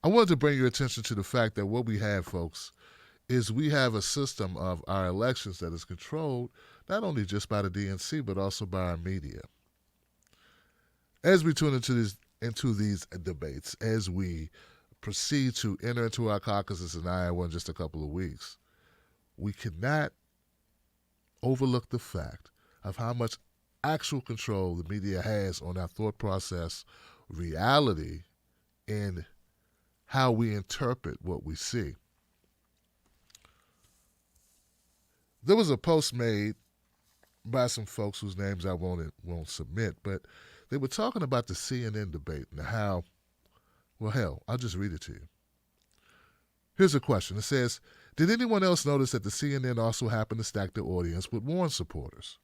I wanted to bring your attention to the fact that what we have, folks, is we have a system of our elections that is controlled not only just by the DNC, but also by our media. As we tune into these debates, as we proceed to enter into our caucuses in Iowa in just a couple of weeks, we cannot overlook the fact of how much actual control the media has on our thought process, reality, and how we interpret what we see. There was a post made by some folks whose names I won't submit, but they were talking about the CNN debate and how, well, hell, I'll just read it to you. Here's a question. It says, did anyone else notice that the CNN also happened to stack their audience with Warren supporters?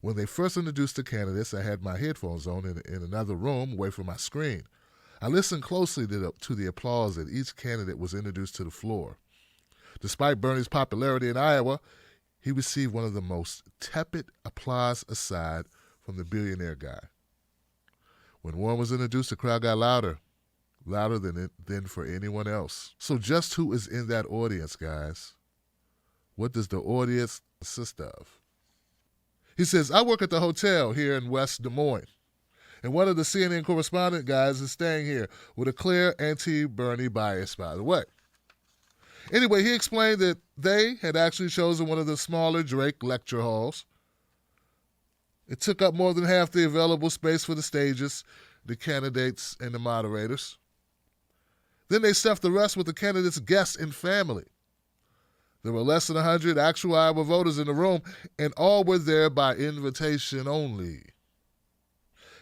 When they first introduced the candidates, I had my headphones on in another room away from my screen. I listened closely to the applause that each candidate was introduced to the floor. Despite Bernie's popularity in Iowa, he received one of the most tepid applause aside from the billionaire guy. When Warren was introduced, the crowd got louder than for anyone else. So just who is in that audience, guys? What does the audience consist of? He says, I work at the hotel here in West Des Moines, and one of the CNN correspondent guys is staying here with a clear anti-Bernie bias, by the way. Anyway, he explained that they had actually chosen one of the smaller Drake lecture halls. It took up more than half the available space for the stages, the candidates, and the moderators. Then they stuffed the rest with the candidates' guests and family. There were less than 100 actual Iowa voters in the room, and all were there by invitation only.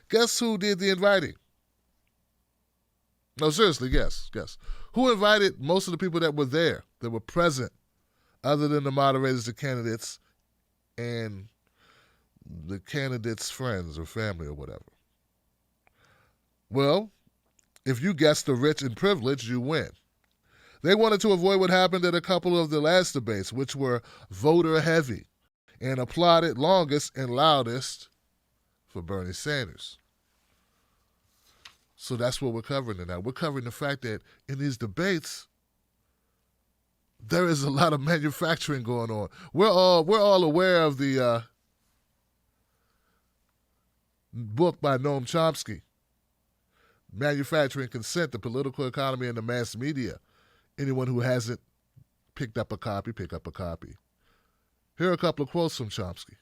Guess who did the inviting? No, seriously, guess. Who invited most of the people that were there, that were present, other than the moderators, the candidates, and the candidates' friends or family or whatever? Well, if you guessed the rich and privileged, you win. They wanted to avoid what happened at a couple of the last debates, which were voter-heavy, and applauded longest and loudest for Bernie Sanders. So that's what we're covering tonight. We're covering the fact that in these debates, there is a lot of manufacturing going on. We're all aware of the book by Noam Chomsky, Manufacturing Consent, the Political Economy and the Mass Media. Anyone who hasn't picked up a copy, pick up a copy. Here are a couple of quotes from Chomsky.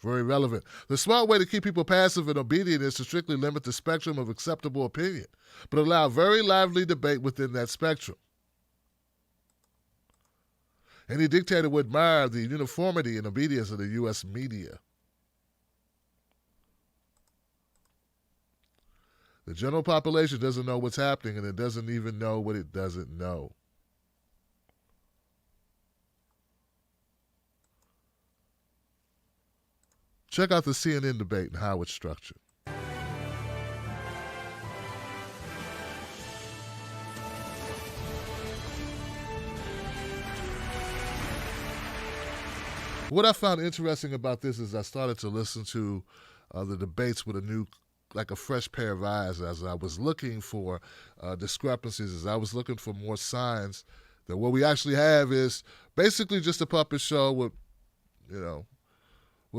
Very relevant. The smart way to keep people passive and obedient is to strictly limit the spectrum of acceptable opinion, but allow very lively debate within that spectrum. Any dictator would admire the uniformity and obedience of the U.S. media. The general population doesn't know what's happening, and it doesn't even know what it doesn't know. Check out the CNN debate and how it's structured. What I found interesting about this is I started to listen to the debates with a fresh pair of eyes as I was looking for discrepancies, as I was looking for more signs that what we actually have is basically just a puppet show with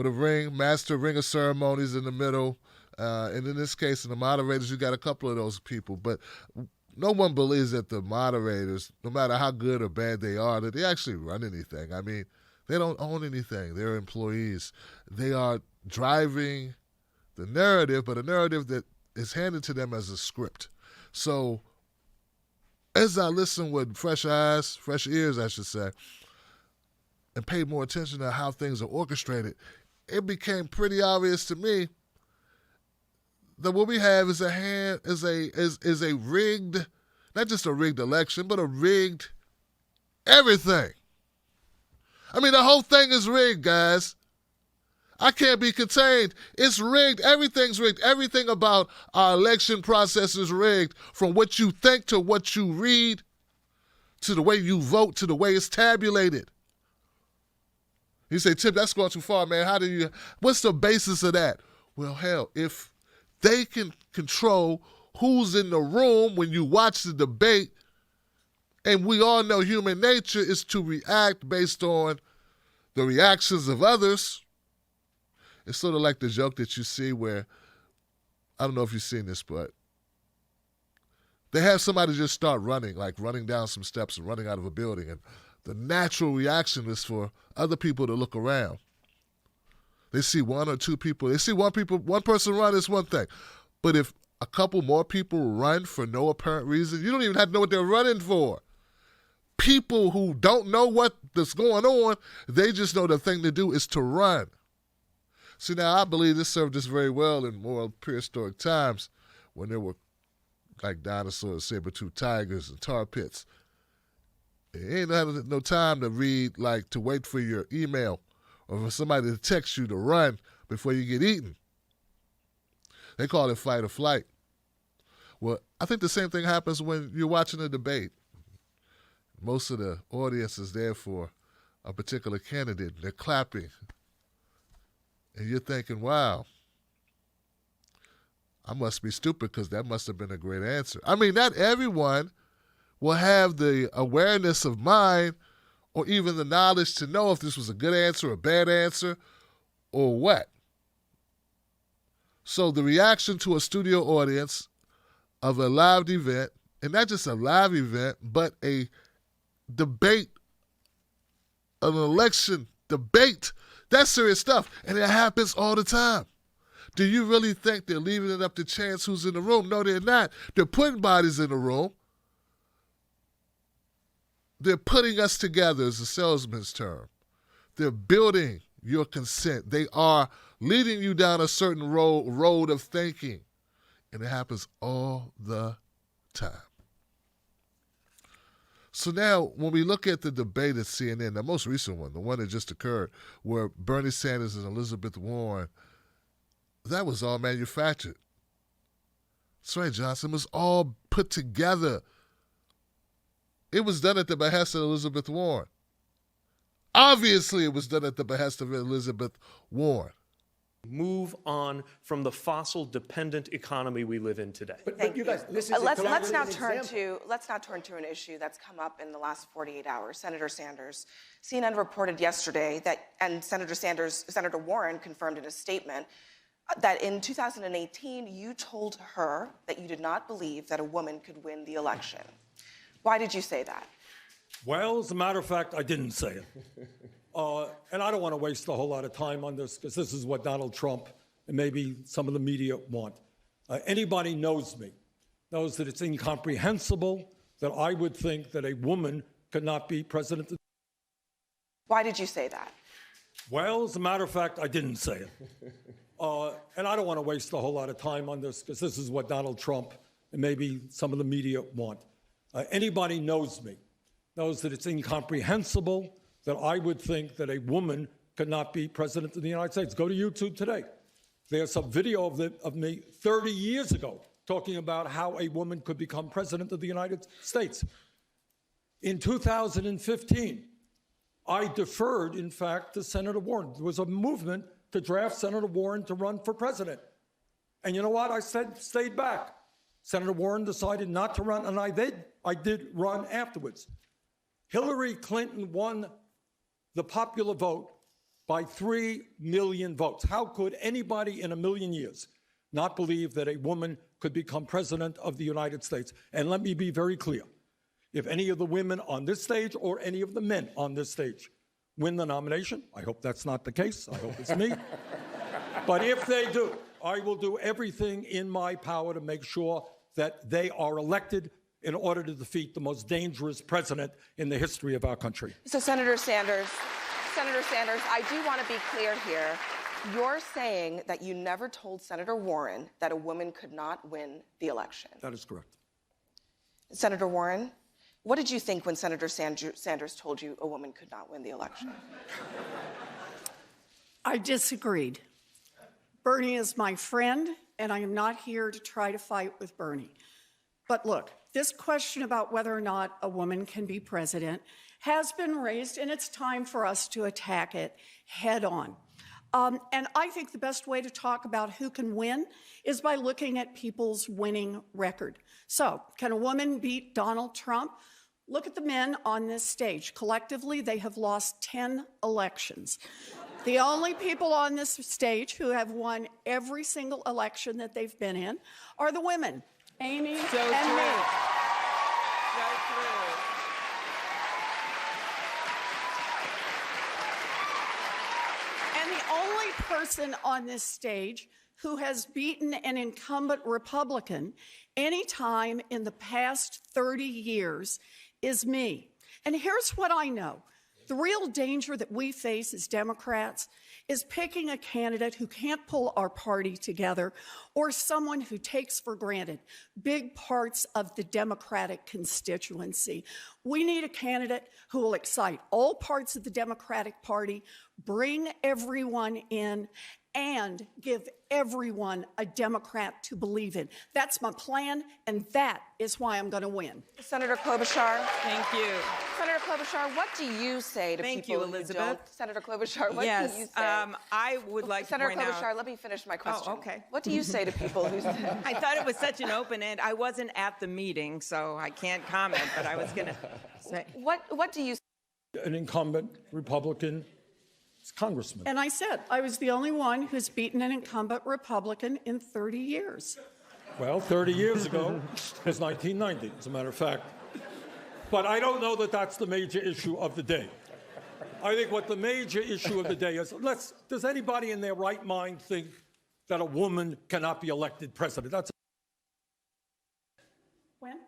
a master ring of ceremonies in the middle. And in this case, in the moderators, you got a couple of those people. But no one believes that the moderators, no matter how good or bad they are, that they actually run anything. I mean, they don't own anything. They're employees. They are driving the narrative, but a narrative that is handed to them as a script. So as I listened with fresh ears, I should say, and paid more attention to how things are orchestrated, it became pretty obvious to me that what we have is a rigged, not just a rigged election, but a rigged everything. I mean, the whole thing is rigged, guys. I can't be contained. It's rigged. Everything's rigged. Everything about our election process is rigged, from what you think to what you read, to the way you vote, to the way it's tabulated. You say, Tip, that's going too far, man. What's the basis of that? Well, hell, if they can control who's in the room when you watch the debate. And we all know human nature is to react based on the reactions of others. It's sort of like the joke that you see where, I don't know if you've seen this, but they have somebody just start running, like running down some steps and running out of a building. And the natural reaction is for other people to look around. They see one or two people. They see one person run, it's one thing. But if a couple more people run for no apparent reason, you don't even have to know what they're running for. People who don't know what's going on, they just know the thing to do is to run. See, now I believe this served us very well in more prehistoric times when there were like dinosaurs, saber-toothed tigers, and tar pits. You ain't had no time to read, like to wait for your email or for somebody to text you to run before you get eaten. They call it fight or flight. Well, I think the same thing happens when you're watching a debate. Most of the audience is there for a particular candidate. They're clapping. And you're thinking, wow, I must be stupid because that must have been a great answer. I mean, not everyone will have the awareness of mind or even the knowledge to know if this was a good answer, a bad answer, or what. So the reaction to a studio audience of a live event, and not just a live event, but a debate, an election debate, that's serious stuff. And it happens all the time. Do you really think they're leaving it up to chance who's in the room? No, they're not. They're putting bodies in the room. They're putting us together, as a salesman's term. They're building your consent. They are leading you down a certain road of thinking. And it happens all the time. So now, when we look at the debate at CNN, the most recent one, the one that just occurred, where Bernie Sanders and Elizabeth Warren, that was all manufactured. That's right, Johnson. It was all put together. It was done at the behest of Elizabeth Warren. Obviously, it was done at the behest of Elizabeth Warren. Move on from the fossil-dependent economy we live in today. But you guys, this is let's now turn to an issue that's come up in the last 48 hours. Senator Sanders, CNN reported yesterday that, and Senator Warren confirmed in a statement that in 2018 you told her that you did not believe that a woman could win the election. Why did you say that? Well, as a matter of fact, I didn't say it. And I don't want to waste a whole lot of time on this because this is what Donald Trump and maybe some of the media want. Anybody knows me, knows that it's incomprehensible that I would think that a woman could not be president. Why did you say that? Well, as a matter of fact, I didn't say it. And I don't want to waste a whole lot of time on this because this is what Donald Trump and maybe some of the media want. Anybody knows me, knows that it's incomprehensible that I would think that a woman could not be president of the United States. Go to YouTube today. There's some video of me 30 years ago talking about how a woman could become president of the United States. In 2015, I deferred, in fact, to Senator Warren. There was a movement to draft Senator Warren to run for president. And you know what? I stayed back. Senator Warren decided not to run, and I did run afterwards. Hillary Clinton won the popular vote by 3 million votes. How could anybody in a million years not believe that a woman could become president of the United States? And let me be very clear. If any of the women on this stage or any of the men on this stage win the nomination, I hope that's not the case. I hope it's me. But if they do, I will do everything in my power to make sure that they are elected in order to defeat the most dangerous president in the history of our country. So Senator Sanders, I do want to be clear here. You're saying that you never told Senator Warren that a woman could not win the election. That is correct. Senator Warren, what did you think when Senator Sanders told you a woman could not win the election? I disagreed. Bernie is my friend, and I am not here to try to fight with Bernie. But look, this question about whether or not a woman can be president has been raised, and it's time for us to attack it head on. And I think the best way to talk about who can win is by looking at people's winning record. So, can a woman beat Donald Trump? Look at the men on this stage. Collectively, they have lost 10 elections. The only people on this stage who have won every single election that they've been in are the women, Amy and me. So true. And the only person on this stage who has beaten an incumbent Republican any time in the past 30 years is me. And here's what I know. The real danger that we face as Democrats is picking a candidate who can't pull our party together or someone who takes for granted big parts of the Democratic constituency. We need a candidate who will excite all parts of the Democratic Party, bring everyone in, and give everyone a Democrat to believe in. That's my plan, and that is why I'm going to win. Senator Klobuchar. Thank you. Senator Klobuchar, what do you say to Thank people you, Elizabeth. who don't? Senator Klobuchar, what Yes, do you say? I would like Senator to point Klobuchar, out. let me finish my question. okay. What do you say to people who say? I thought it was such an open end. I wasn't at the meeting, so I can't comment, but I was going to say. What do you An incumbent Republican congressman. And I said I was the only one who's beaten an incumbent Republican in 30 years. Well, 30 years ago was 1990, as a matter of fact. But I don't know that that's the major issue of the day. I think what the major issue of the day is, does anybody in their right mind think that a woman cannot be elected president? That's When?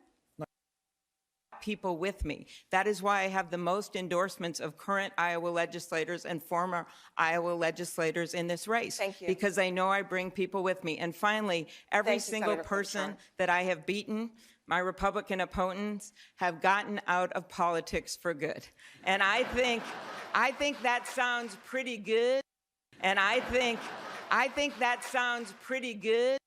People with me. That is why I have the most endorsements of current Iowa legislators and former Iowa legislators in this race. Thank you. Because I know I bring people with me. And finally, every Thank you, single Senator person Klobuchar. that I have beaten, my Republican opponents, have gotten out of politics for good. And I think that sounds pretty good. And I think that sounds pretty good.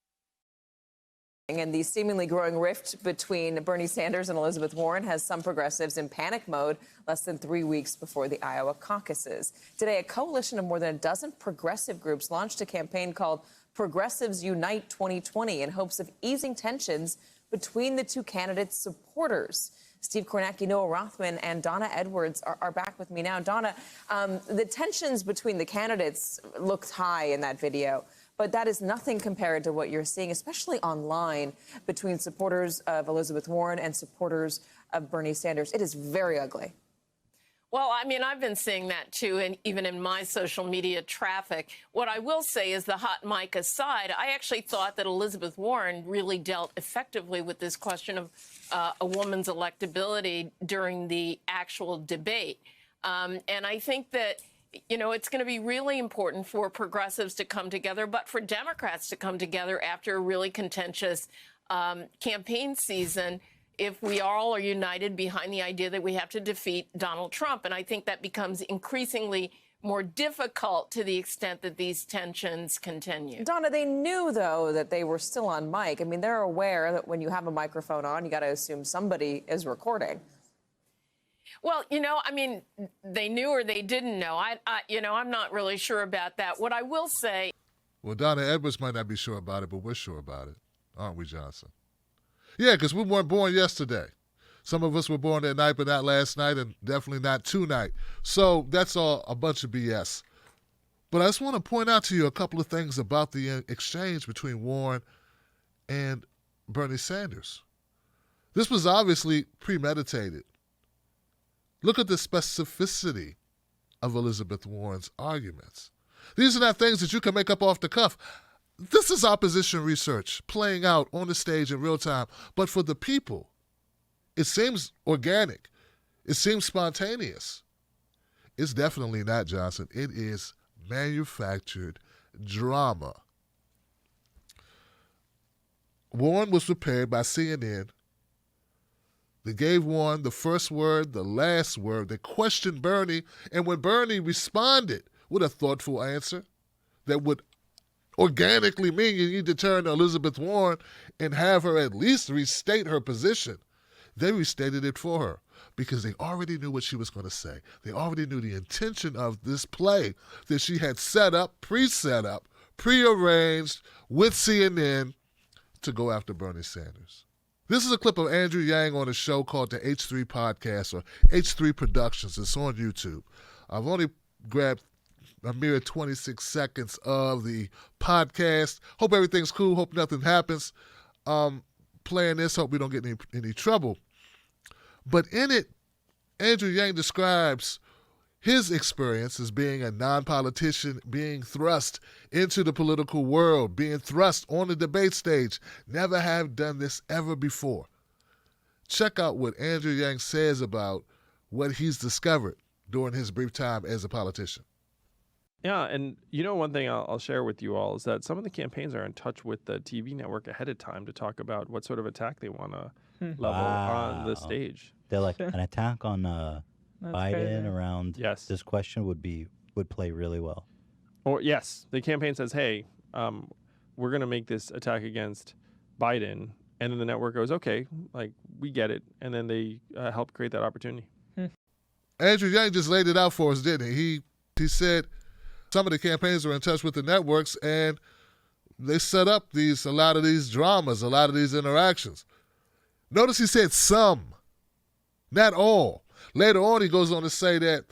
And the seemingly growing rift between Bernie Sanders and Elizabeth Warren has some progressives in panic mode less than 3 weeks before the Iowa caucuses. Today, a coalition of more than a dozen progressive groups launched a campaign called Progressives Unite 2020 in hopes of easing tensions between the two candidates' supporters. Steve Kornacki, Noah Rothman, and Donna Edwards are back with me now. Donna, the tensions between the candidates looked high in that video. But that is nothing compared to what you're seeing, especially online, between supporters of Elizabeth Warren and supporters of Bernie Sanders. It is very ugly. Well, I mean, I've been seeing that, too, and even in my social media traffic. What I will say is, the hot mic aside, I actually thought that Elizabeth Warren really dealt effectively with this question of a woman's electability during the actual debate. And I think that, you know, it's going to be really important for progressives to come together, but for Democrats to come together after a really contentious campaign season if we all are united behind the idea that we have to defeat Donald Trump. And I think that becomes increasingly more difficult to the extent that these tensions continue. Donna, they knew, though, that they were still on mic. I mean, they're aware that when you have a microphone on, you got to assume somebody is recording. Well, you know, I mean, they knew or they didn't know. I'm not really sure about that. What I will say. Well, Donna Edwards might not be sure about it, but we're sure about it, aren't we, Johnson? Yeah, because we weren't born yesterday. Some of us were born that night, but not last night, and definitely not tonight. So that's all a bunch of BS. But I just want to point out to you a couple of things about the exchange between Warren and Bernie Sanders. This was obviously premeditated. Look at the specificity of Elizabeth Warren's arguments. These are not things that you can make up off the cuff. This is opposition research playing out on the stage in real time. But for the people, it seems organic. It seems spontaneous. It's definitely not, Johnson. It is manufactured drama. Warren was prepared by CNN. They gave Warren the first word, the last word. They questioned Bernie, and when Bernie responded with a thoughtful answer that would organically mean you need to turn to Elizabeth Warren and have her at least restate her position, they restated it for her. because they already knew what she was going to say. They already knew the intention of this play that she had set up, prearranged with CNN to go after Bernie Sanders. This is a clip of Andrew Yang on a show called the H3 Podcast or H3 Productions. It's on YouTube. I've only grabbed a mere 26 seconds of the podcast. Hope everything's cool. Hope nothing happens. Playing this, hope we don't get any trouble. But in it, Andrew Yang describes his experience as being a non-politician, being thrust into the political world, being thrust on the debate stage. Never have done this ever before. Check out what Andrew Yang says about what he's discovered during his brief time as a politician. Yeah, and one thing I'll share with you all is that some of the campaigns are in touch with the TV network ahead of time to talk about what sort of attack they want to level on the stage. They're like, an attack on Biden crazy. Around this question would play really well. Or yes, the campaign says, hey, we're going to make this attack against Biden. And then the network goes, okay, like, we get it. And then they help create that opportunity. Andrew Yang just laid it out for us, didn't he? He said some of the campaigns are in touch with the networks, and they set up a lot of these dramas, a lot of these interactions. Notice he said some, not all. Later on, he goes on to say that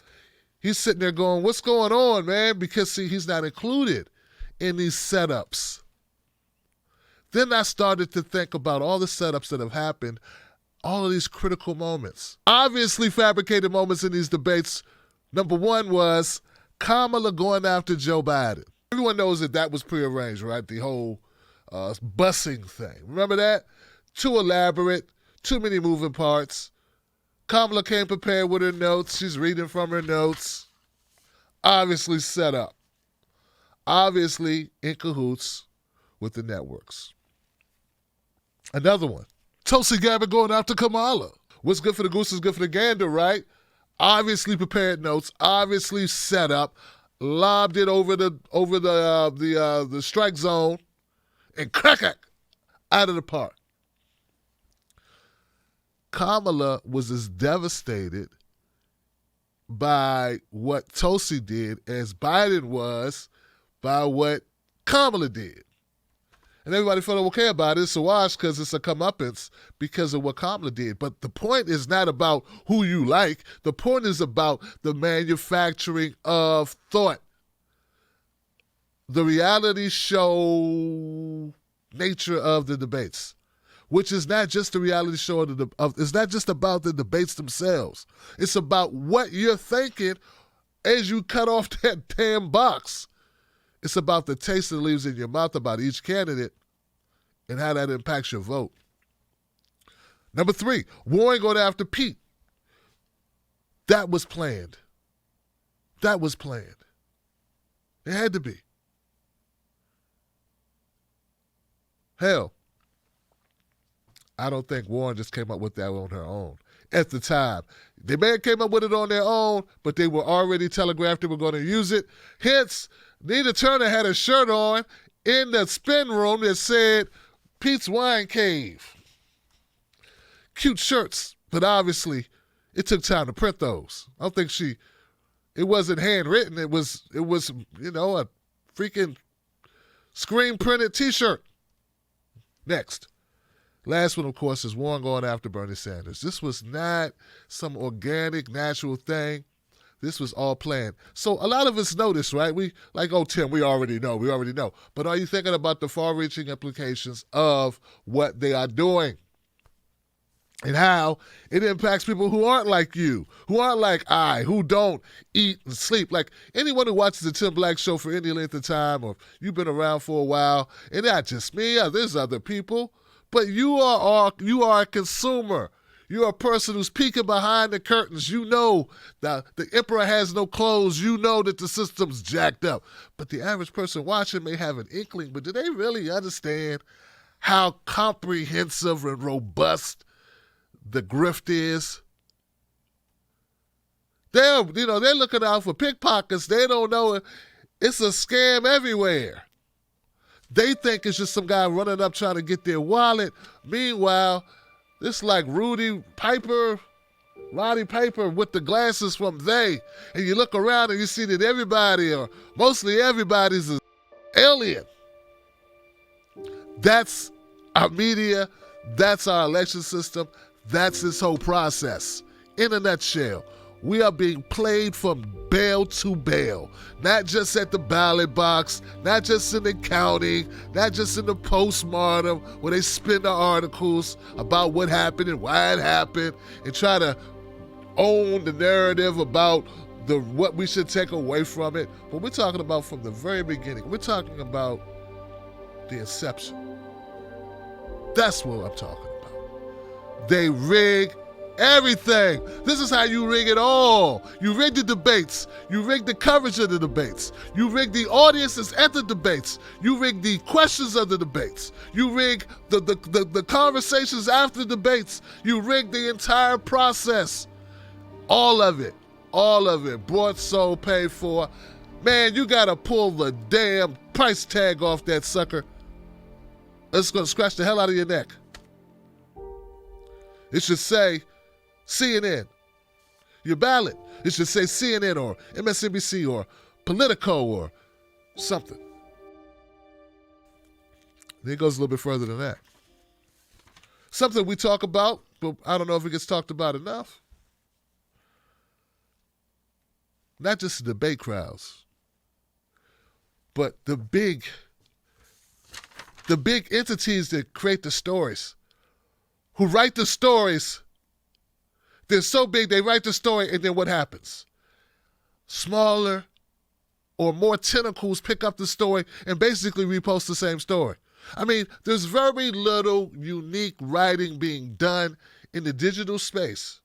he's sitting there going, what's going on, man? Because, see, he's not included in these setups. Then I started to think about all the setups that have happened, all of these critical moments. Obviously fabricated moments in these debates. Number one was Kamala going after Joe Biden. Everyone knows that was prearranged, right? The whole busing thing. Remember that? Too elaborate, too many moving parts. Kamala came prepared with her notes. She's reading from her notes. Obviously set up. Obviously in cahoots with the networks. Another one. Tulsi Gabbard going after Kamala. What's good for the goose is good for the gander, right? Obviously prepared notes, obviously set up, lobbed it over the strike zone, and crack it out of the park. Kamala was as devastated by what Tulsi did as Biden was by what Kamala did. And everybody felt okay about it. It's a wash because it's a comeuppance because of what Kamala did. But the point is not about who you like. The point is about the manufacturing of thought. The reality show nature of the debates, which is not just the reality show it's not just about the debates themselves. It's about what you're thinking as you cut off that damn box. It's about the taste that leaves in your mouth about each candidate and how that impacts your vote. Number 3, Warren going after Pete. That was planned. That was planned. It had to be. Hell, I don't think Warren just came up with that on her own. At the time, they may have came up with it on their own, but they were already telegraphed they were going to use it. Hence, Nina Turner had a shirt on in the spin room that said Pete's Wine Cave. Cute shirts, but obviously it took time to print those. I don't think it wasn't handwritten. It was a freaking screen printed t-shirt. Next. Last one, of course, is Warren going after Bernie Sanders. This was not some organic, natural thing. This was all planned. So a lot of us know this, right? Tim, we already know. But are you thinking about the far-reaching implications of what they are doing and how it impacts people who aren't like you, who aren't like I, who don't eat and sleep? Like anyone who watches the Tim Black Show for any length of time, or you've been around for a while, and not just me, there's other people, but you are a consumer. You're a person who's peeking behind the curtains. You know that the emperor has no clothes. You know that the system's jacked up. But the average person watching may have an inkling, but do they really understand how comprehensive and robust the grift is? They're looking out for pickpockets. They don't know it's a scam everywhere. They think it's just some guy running up trying to get their wallet. Meanwhile, it's like Rudy Piper Roddy Piper with the glasses from They, and you look around and you see that everybody, or mostly everybody's an alien. That's our media. That's our election system. That's this whole process. In a nutshell, we are being played from bale to bale. Not just at the ballot box, not just in the counting, not just in the postmortem where they spin the articles about what happened and why it happened and try to own the narrative about what we should take away from it. But we're talking about from the very beginning. We're talking about the inception. That's what I'm talking about. They rig everything. This is how you rig it all. You rig the debates. You rig the coverage of the debates. You rig the audiences at the debates. You rig the questions of the debates. You rig the conversations after the debates. You rig the entire process. All of it. All of it. Bought, sold, paid for. Man, you got to pull the damn price tag off that sucker. It's going to scratch the hell out of your neck. It should say CNN. Your ballot. It should say CNN or MSNBC or Politico or something. Then it goes a little bit further than that. Something we talk about, but I don't know if it gets talked about enough. Not just the debate crowds, but the big entities that create the stories, who write the stories. They're so big, they write the story, and then what happens? Smaller or more tentacles pick up the story and basically repost the same story. I mean, there's very little unique writing being done in the digital space.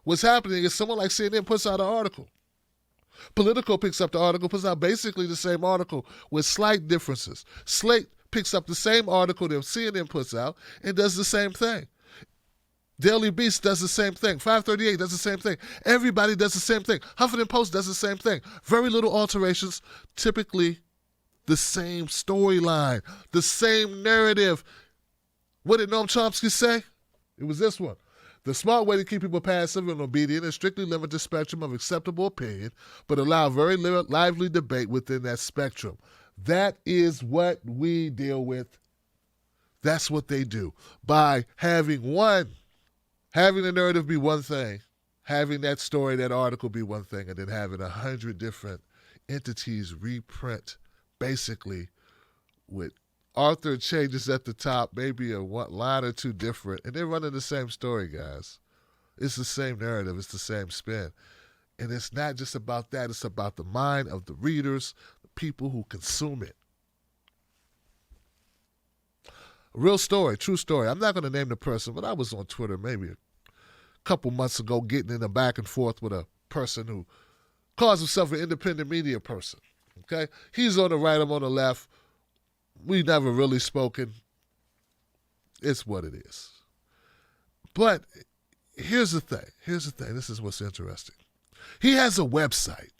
What's happening is someone like CNN puts out an article. Politico picks up the article, puts out basically the same article with slight differences. Slate picks up the same article that CNN puts out and does the same thing. Daily Beast does the same thing. 538 does the same thing. Everybody does the same thing. Huffington Post does the same thing. Very little alterations, typically the same storyline, the same narrative. What did Noam Chomsky say? It was this one. The smart way to keep people passive and obedient is strictly limit the spectrum of acceptable opinion, but allow very lively debate within that spectrum. That is what we deal with. That's what they do. By having the narrative be one thing, having that story, that article be one thing, and then having 100 different entities reprint basically with author changes at the top, maybe a line or two different, and they're running the same story, guys. It's the same narrative. It's the same spin. And it's not just about that. It's about the mind of the readers, the people who consume it. Real story, true story. I'm not going to name the person, but I was on Twitter maybe a couple months ago getting in a back and forth with a person who calls himself an independent media person. Okay? He's on the right, I'm on the left. We never really spoken. It's what it is. But here's the thing. This is what's interesting. He has a website.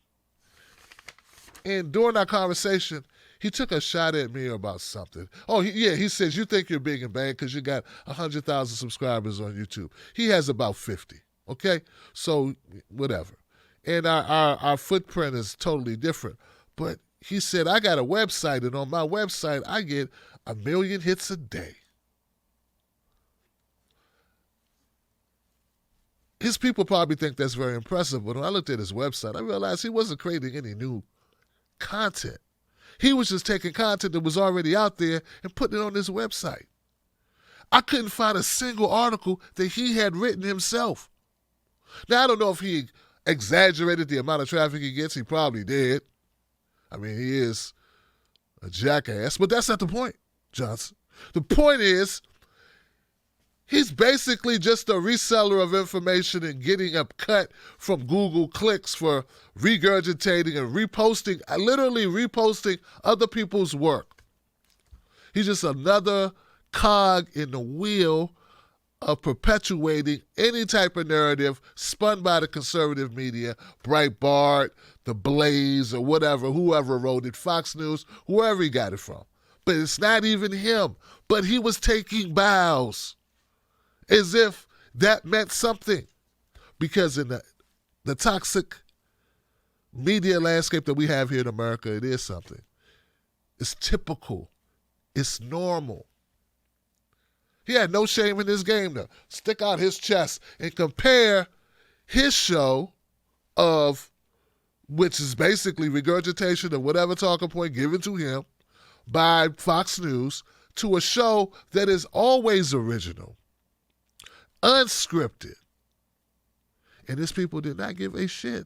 And during our conversation, he took a shot at me about something. Oh, he says, you think you're big and bad because you got 100,000 subscribers on YouTube. He has about 50, okay? So, whatever. And our footprint is totally different. But he said, I got a website, and on my website, I get 1 million hits a day. His people probably think that's very impressive, but when I looked at his website, I realized he wasn't creating any new content. He was just taking content that was already out there and putting it on his website. I couldn't find a single article that he had written himself. Now, I don't know if he exaggerated the amount of traffic he gets. He probably did. I mean, he is a jackass, but that's not the point, Johnson. The point is, he's basically just a reseller of information and getting a cut from Google clicks for regurgitating and reposting, literally reposting other people's work. He's just another cog in the wheel of perpetuating any type of narrative spun by the conservative media, Breitbart, The Blaze, or whatever, whoever wrote it, Fox News, whoever he got it from. But it's not even him. But he was taking bows as if that meant something. Because in the toxic media landscape that we have here in America, it is something. It's typical. It's normal. He had no shame in his game to stick out his chest and compare his show which is basically regurgitation of whatever talking point given to him by Fox News, to a show that is always original, unscripted. And his people did not give a shit.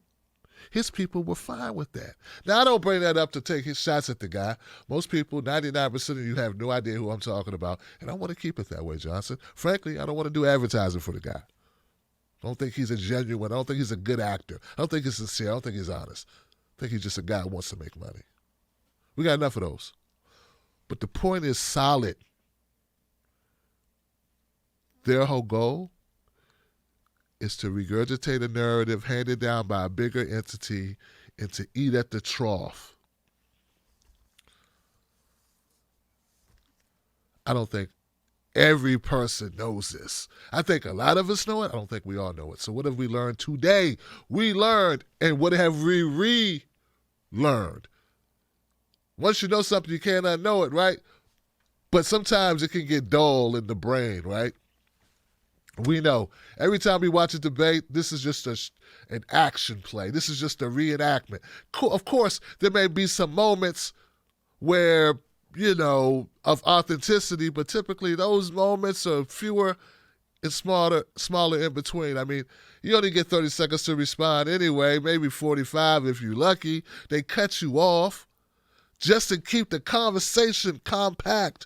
His people were fine with that. Now, I don't bring that up to take his shots at the guy. Most people, 99% of you, have no idea who I'm talking about, and I want to keep it that way, Johnson. Frankly, I don't want to do advertising for the guy. I don't think he's a genuine. I don't think he's a good actor. I don't think he's sincere. I don't think he's honest. I think he's just a guy who wants to make money. We got enough of those. But the point is solid. Their whole goal is to regurgitate a narrative handed down by a bigger entity and to eat at the trough. I don't think every person knows this. I think a lot of us know it. I don't think we all know it. So what have we learned today? We learned, and what have we relearned? Once you know something, you can't unknow it, right? But sometimes it can get dull in the brain, right? We know every time we watch a debate, this is just an action play. This is just a reenactment. Of course, there may be some moments where, of authenticity, but typically those moments are fewer and smaller in between. I mean, you only get 30 seconds to respond anyway, maybe 45 if you're lucky. They cut you off just to keep the conversation compact.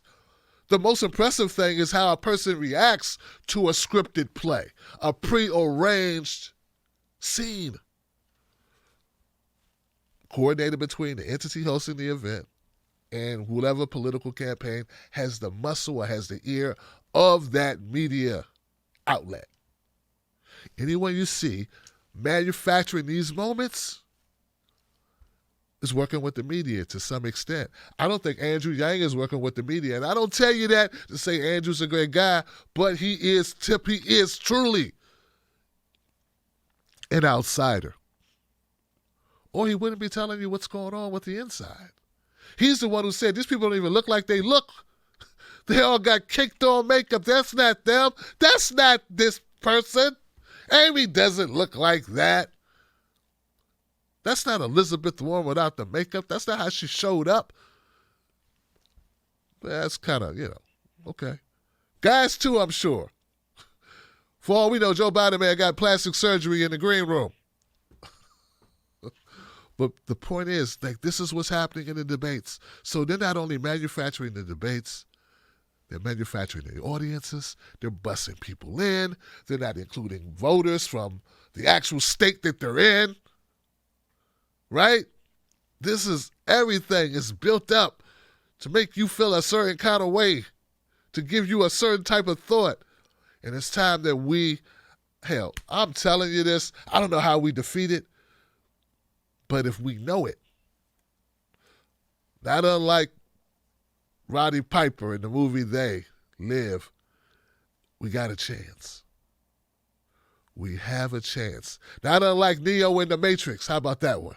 The most impressive thing is how a person reacts to a scripted play, a prearranged scene, coordinated between the entity hosting the event and whatever political campaign has the muscle or has the ear of that media outlet. Anyone you see manufacturing these moments is working with the media to some extent. I don't think Andrew Yang is working with the media, and I don't tell you that to say Andrew's a great guy, but he is truly an outsider. Or he wouldn't be telling you what's going on with the inside. He's the one who said, these people don't even look like they look. They all got kicked on makeup. That's not them. That's not this person. Amy doesn't look like that. That's not Elizabeth Warren without the makeup. That's not how she showed up. That's kind of, okay. Guys, too, I'm sure. For all we know, Joe Biden may have got plastic surgery in the green room. But the point is, this is what's happening in the debates. So they're not only manufacturing the debates, they're manufacturing the audiences. They're bussing people in. They're not including voters from the actual state that they're in. Right? Everything is built up to make you feel a certain kind of way, to give you a certain type of thought. And it's time that I'm telling you this, I don't know how we defeat it, but if we know it, not unlike Roddy Piper in the movie They Live, we got a chance. We have a chance. Not unlike Neo in The Matrix. How about that one?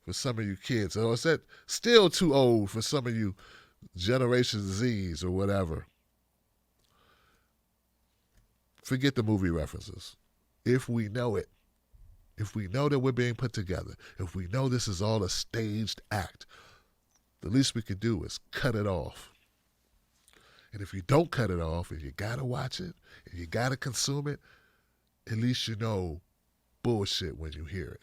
For some of you kids. Or is that still too old for some of you Generation Zs or whatever? Forget the movie references. If we know it, if we know that we're being put together, if we know this is all a staged act, the least we can do is cut it off. And if you don't cut it off and you got to watch it and you got to consume it, at least you know bullshit when you hear it.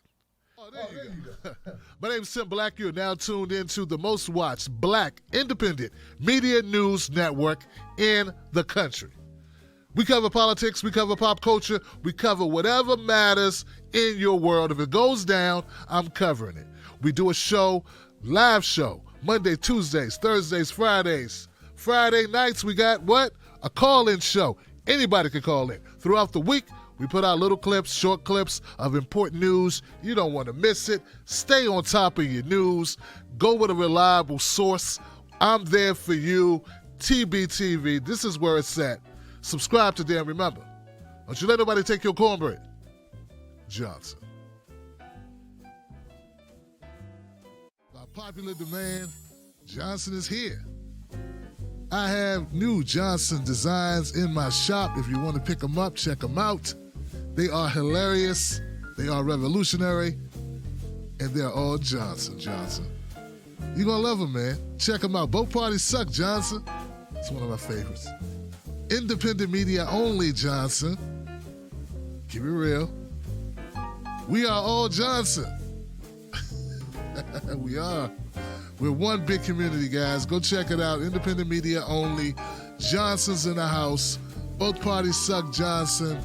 Oh, there you go. My name is Tim Black. You're now tuned into the most watched Black independent media news network in the country. We cover politics, we cover pop culture, we cover whatever matters in your world. If it goes down, I'm covering it. We do a show, live show, Monday, Tuesdays, Thursdays, Fridays. Friday nights, we got what? A call-in show. Anybody can call in. Throughout the week, we put out little clips, short clips of important news. You don't want to miss it. Stay on top of your news. Go with a reliable source. I'm there for you. TBTV, this is where it's at. Subscribe today and remember, Don't you let nobody take your cornbread. Johnson. By popular demand, Johnson is here. I have new Johnson designs in my shop. If you want to pick them up, check them out. They are hilarious, they are revolutionary, and they're all Johnson. You're going to love them, man. Check them out. Both parties suck, Johnson. It's one of my favorites. Independent media only, Johnson. Keep it real. We are all Johnson. We are. We're one big community, guys. Go check it out. Independent media only. Johnson's in the house. Both parties suck, Johnson.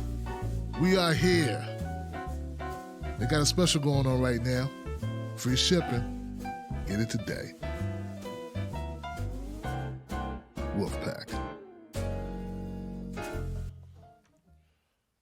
We are here. They got a special going on right now. Free shipping. Get it today. Wolfpack.